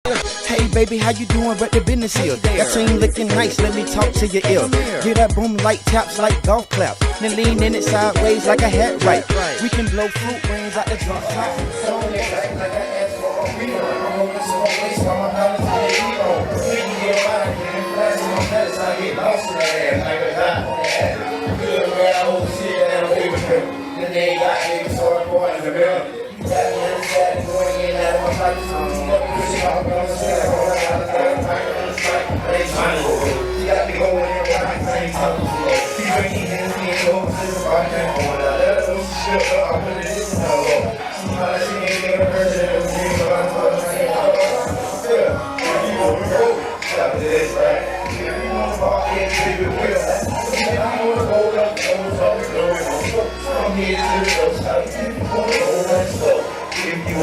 Hey baby, how you doing? But the business here. That team looking nice, let me talk to your ear. Get that boom like taps like golf claps. Then lean in it sideways like a hat right. We can blow fruit rings out the drop top. If you